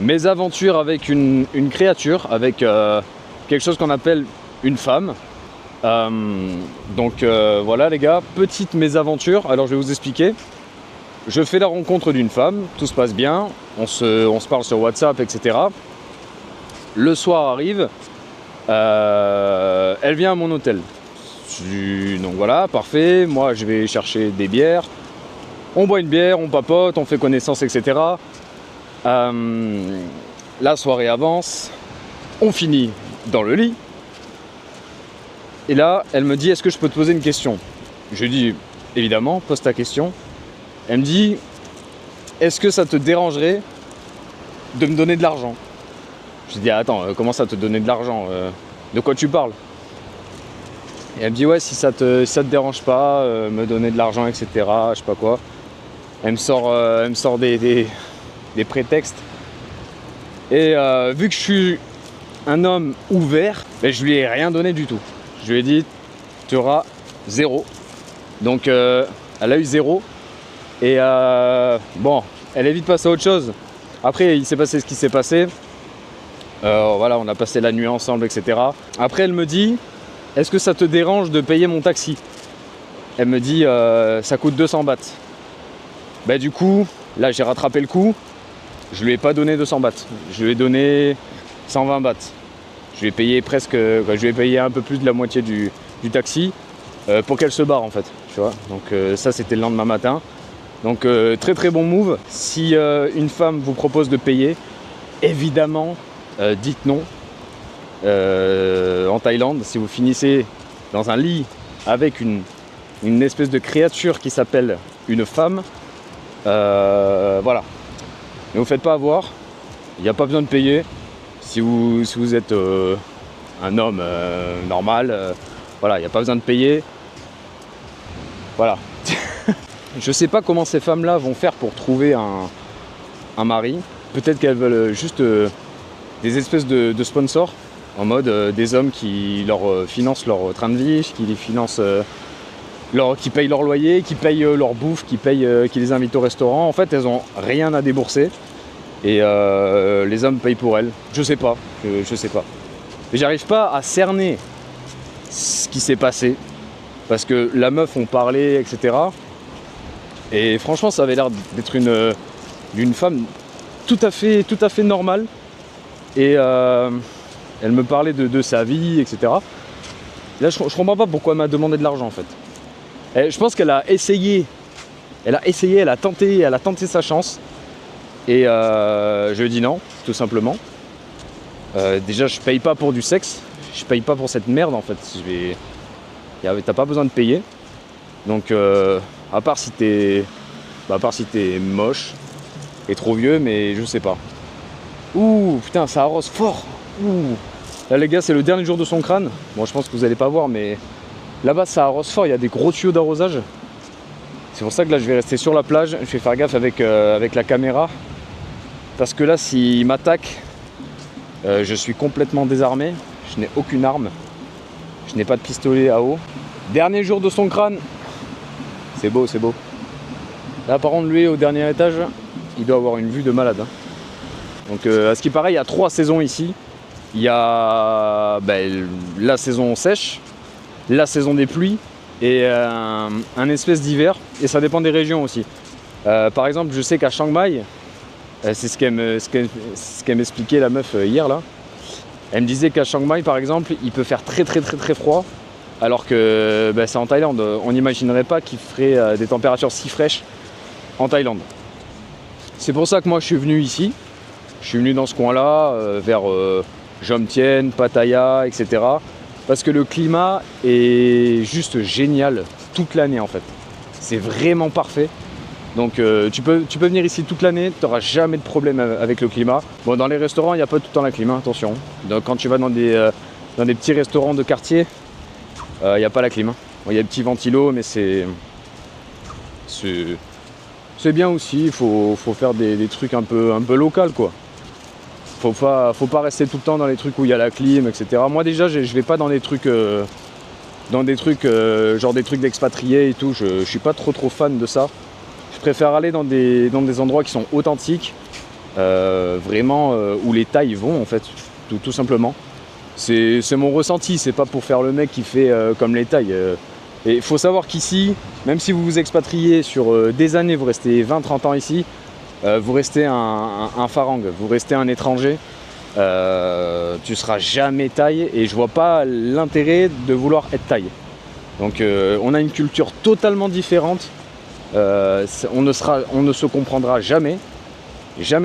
mes aventures avec une créature, avec quelque chose qu'on appelle une femme. Voilà les gars, petite mésaventure. Alors je vais vous expliquer. Je fais la rencontre d'une femme, tout se passe bien, on se parle sur WhatsApp, etc. Le soir arrive, elle vient à mon hôtel. Donc voilà, parfait, moi je vais chercher des bières. On boit une bière, on papote, on fait connaissance, etc. La soirée avance, on finit dans le lit. Et là, elle me dit, est-ce que je peux te poser une question? Je lui dis, évidemment, pose ta question. Elle me dit, est-ce que ça te dérangerait de me donner de l'argent? Je lui dis, attends, comment ça te donner de l'argent? De quoi tu parles? Et elle me dit, ouais, si ça te dérange pas, me donner de l'argent, etc. Je sais pas quoi. Elle me sort des prétextes. Et vu que je suis un homme ouvert, ben, je lui ai rien donné du tout. Je lui ai dit, tu auras 0. Donc elle a eu 0. Et bon, elle est vite passée à autre chose. Après, il s'est passé ce qui s'est passé. Voilà, on a passé la nuit ensemble, etc. Après, elle me dit, est-ce que ça te dérange de payer mon taxi? Elle me dit, ça coûte 200 bahts. Bah du coup, là j'ai rattrapé le coup. Je lui ai pas donné 200 bahts. Je lui ai donné 120 bahts. Je lui ai payé presque, je lui ai payé un peu plus de la moitié du taxi pour qu'elle se barre en fait. Tu vois. Donc ça c'était le lendemain matin. Donc très très bon move. Si une femme vous propose de payer, évidemment dites non. En Thaïlande, si vous finissez dans un lit avec une espèce de créature qui s'appelle une femme, voilà. Ne vous faites pas avoir. Il n'y a pas besoin de payer. Si vous êtes un homme normal, voilà, il n'y a pas besoin de payer. Voilà. Je sais pas comment ces femmes-là vont faire pour trouver un mari. Peut-être qu'elles veulent juste des espèces de sponsors, en mode des hommes qui leur financent leur train de vie, qui les financent, qui payent leur loyer, qui payent leur bouffe, qui les invitent au restaurant. En fait, elles ont rien à débourser. Et les hommes payent pour elles. Je sais pas. Mais j'arrive pas à cerner ce qui s'est passé. Parce que la meuf, on parlait, etc. Et franchement, ça avait l'air d'être d'une femme tout à fait normale. Et elle me parlait de sa vie, etc. Là, je comprends pas pourquoi elle m'a demandé de l'argent, en fait. Et je pense qu'elle a essayé. Elle a tenté sa chance. Et je lui ai dit non, tout simplement. Déjà, je paye pas pour du sexe. Je paye pas pour cette merde, en fait. T'as pas besoin de payer. Donc, à part si t'es moche et trop vieux, mais je sais pas. Ouh, putain, ça arrose fort. Ouh. Là, les gars, c'est le dernier jour de son crâne. Bon, je pense que vous allez pas voir, mais là-bas, ça arrose fort. Il y a des gros tuyaux d'arrosage. C'est pour ça que là, je vais rester sur la plage. Je vais faire gaffe avec la caméra. Parce que là, s'il m'attaque, je suis complètement désarmé. Je n'ai aucune arme. Je n'ai pas de pistolet à eau. Dernier jour de son crâne. C'est beau, c'est beau. Là, par contre, lui, au dernier étage, il doit avoir une vue de malade. Donc, à ce qui paraît, il y a 3 saisons ici. Il y a la saison sèche, la saison des pluies et un espèce d'hiver. Et ça dépend des régions aussi. Par exemple, je sais qu'à Chiang Mai, c'est ce qu'elle m'expliquait la meuf hier là. Elle me disait qu'à Chiang Mai, par exemple, il peut faire très froid. Alors que c'est en Thaïlande. On n'imaginerait pas qu'il ferait des températures si fraîches en Thaïlande. C'est pour ça que moi je suis venu ici. Je suis venu dans ce coin-là, vers Jomtien, Pattaya, etc. Parce que le climat est juste génial toute l'année en fait. C'est vraiment parfait. Donc tu peux venir ici toute l'année, tu n'auras jamais de problème avec le climat. Bon, dans les restaurants, il n'y a pas tout le temps la clim, hein, attention. Donc, quand tu vas dans des petits restaurants de quartier, il n'y a pas la clim. Bon, il y a des petits ventilos, mais c'est bien aussi. Il faut faire des trucs un peu local, quoi. Faut pas rester tout le temps dans les trucs où il y a la clim, etc. Moi déjà, je vais pas dans des trucs genre des trucs d'expatriés et tout. Je suis pas trop fan de ça. Je préfère aller dans des endroits qui sont authentiques vraiment où les Thaïs vont en fait, tout simplement. C'est mon ressenti, c'est pas pour faire le mec qui fait comme les Thaïs. Et il faut savoir qu'ici, même si vous vous expatriez sur des années, vous restez 20-30 ans ici, vous restez un farang, vous restez un étranger, tu seras jamais Thaï et je vois pas l'intérêt de vouloir être Thaï. Donc on a une culture totalement différente, on ne se comprendra jamais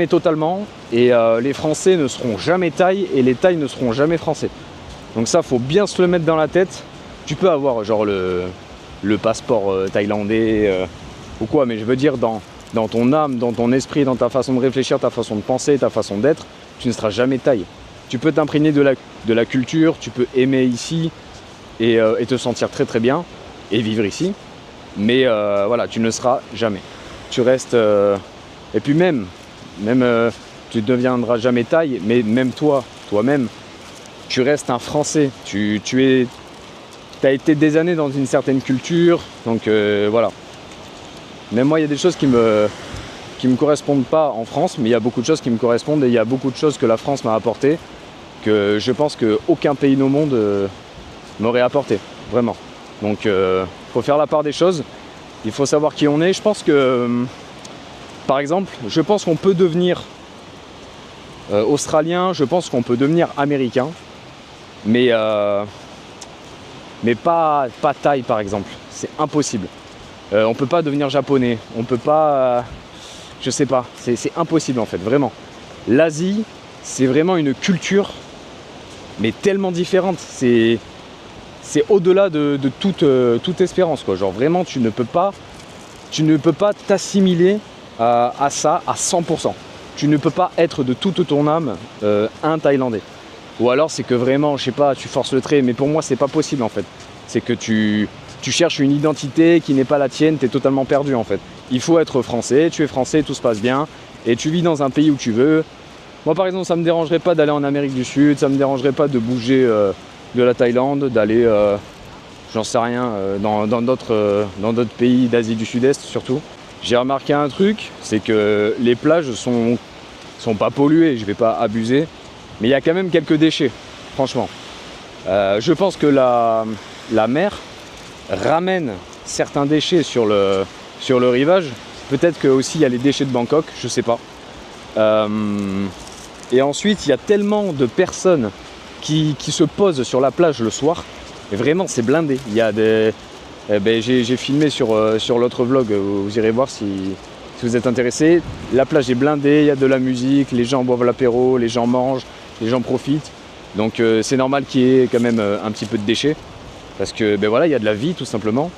totalement, et les Français ne seront jamais Thaï et les Thaïs ne seront jamais Français. Donc ça, faut bien se le mettre dans la tête. Tu peux avoir genre le passeport thaïlandais ou quoi, mais je veux dire dans ton âme, dans ton esprit, dans ta façon de réfléchir, ta façon de penser, ta façon d'être, tu ne seras jamais Thaï. Tu peux t'imprégner de la culture, tu peux aimer ici et te sentir très très bien et vivre ici, mais voilà, tu ne le seras jamais. Tu restes... et puis même tu ne deviendras jamais Thaï, mais même toi-même, tu restes un Français. Tu as été des années dans une certaine culture, donc voilà. Même moi, il y a des choses qui me correspondent pas en France, mais il y a beaucoup de choses qui me correspondent et il y a beaucoup de choses que la France m'a apporté que je pense qu'aucun pays au monde m'aurait apporté, vraiment. Donc faut faire la part des choses, il faut savoir qui on est. Je pense que, par exemple, je pense qu'on peut devenir australien, je pense qu'on peut devenir américain, mais pas Thaï par exemple, c'est impossible. On peut pas devenir japonais, on peut pas, je sais pas, c'est impossible en fait, vraiment. L'Asie, c'est vraiment une culture, mais tellement différente, c'est au-delà de toute espérance, quoi. Genre vraiment, tu ne peux pas t'assimiler à ça à 100%. Tu ne peux pas être de toute ton âme un Thaïlandais. Ou alors c'est que vraiment, je sais pas, tu forces le trait, mais pour moi c'est pas possible en fait. C'est que tu cherches une identité qui n'est pas la tienne, tu es totalement perdu en fait. Il faut être français, tu es français, tout se passe bien, et tu vis dans un pays où tu veux. Moi par exemple, ça me dérangerait pas d'aller en Amérique du Sud, ça me dérangerait pas de bouger de la Thaïlande, d'aller, j'en sais rien, dans d'autres pays d'Asie du Sud-Est surtout. J'ai remarqué un truc, c'est que les plages sont pas polluées, je vais pas abuser, mais il y a quand même quelques déchets, franchement. Je pense que la mer ramène certains déchets sur le rivage. Peut-être que aussi il y a les déchets de Bangkok, je sais pas. Et ensuite, il y a tellement de personnes qui se posent sur la plage le soir, et vraiment c'est blindé. Il y a des... j'ai filmé sur l'autre vlog, vous irez voir si vous êtes intéressé. La plage est blindée, il y a de la musique, les gens boivent l'apéro, les gens mangent, les gens profitent. Donc c'est normal qu'il y ait quand même un petit peu de déchets, parce que voilà, il y a de la vie tout simplement.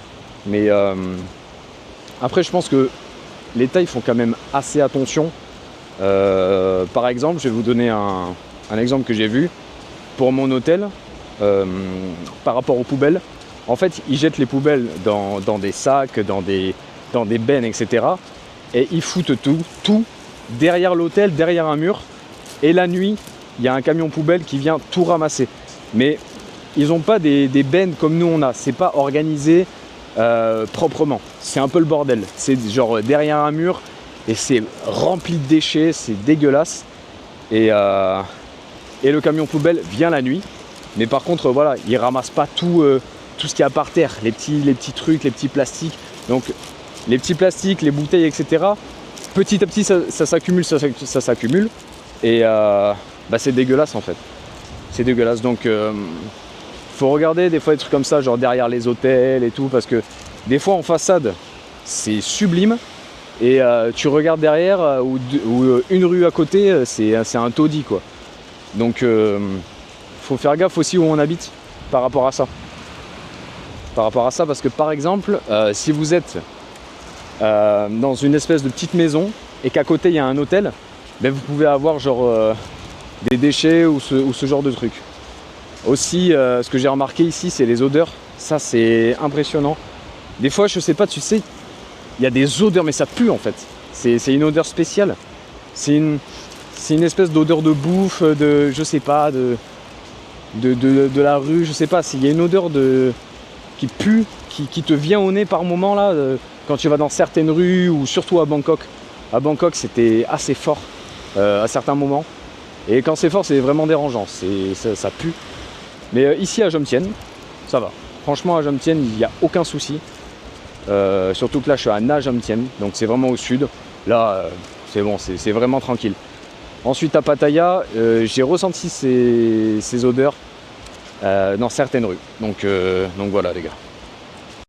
Mais après je pense que les Thaïs font quand même assez attention. Par exemple, je vais vous donner un exemple que j'ai vu pour mon hôtel par rapport aux poubelles. En fait, ils jettent les poubelles dans des sacs, dans des bennes, etc. Et ils foutent tout derrière l'hôtel, derrière un mur. Et la nuit, il y a un camion poubelle qui vient tout ramasser. Mais ils n'ont pas des bennes comme nous on a. C'est pas organisé proprement. C'est un peu le bordel. C'est genre derrière un mur et c'est rempli de déchets, c'est dégueulasse. Et le camion poubelle vient la nuit. Mais par contre, voilà, il ramasse pas tout ce qu'il y a par terre, les petits trucs, les petits plastiques. Donc les petits plastiques, les bouteilles, etc. Petit à petit, ça s'accumule, ça s'accumule. Et c'est dégueulasse en fait. C'est dégueulasse. Donc faut regarder des fois des trucs comme ça, genre derrière les hôtels et tout, parce que des fois en façade, c'est sublime. Et tu regardes derrière ou une rue à côté, c'est un taudis quoi. Donc faut faire gaffe aussi où on habite par rapport à ça. Parce que par exemple, si vous êtes dans une espèce de petite maison et qu'à côté il y a un hôtel, vous pouvez avoir genre des déchets ou ce genre de trucs. Aussi, ce que j'ai remarqué ici, c'est les odeurs. Ça, c'est impressionnant. Des fois, je sais pas, tu sais, il y a des odeurs, mais ça pue en fait. C'est une odeur spéciale. C'est une espèce d'odeur de bouffe, je sais pas, de la rue, je sais pas. Il y a une odeur qui pue, qui te vient au nez par moment là, quand tu vas dans certaines rues ou surtout à Bangkok. À Bangkok, c'était assez fort. à certains moments. Et quand c'est fort, c'est vraiment dérangeant, ça pue. Mais ici à Jomtien, ça va. Franchement, à Jomtien, il n'y a aucun souci. Surtout que là, je suis à Na Jomtien, donc c'est vraiment au sud. Là, c'est bon, c'est vraiment tranquille. Ensuite, à Pattaya, j'ai ressenti ces odeurs dans certaines rues. Donc voilà, les gars.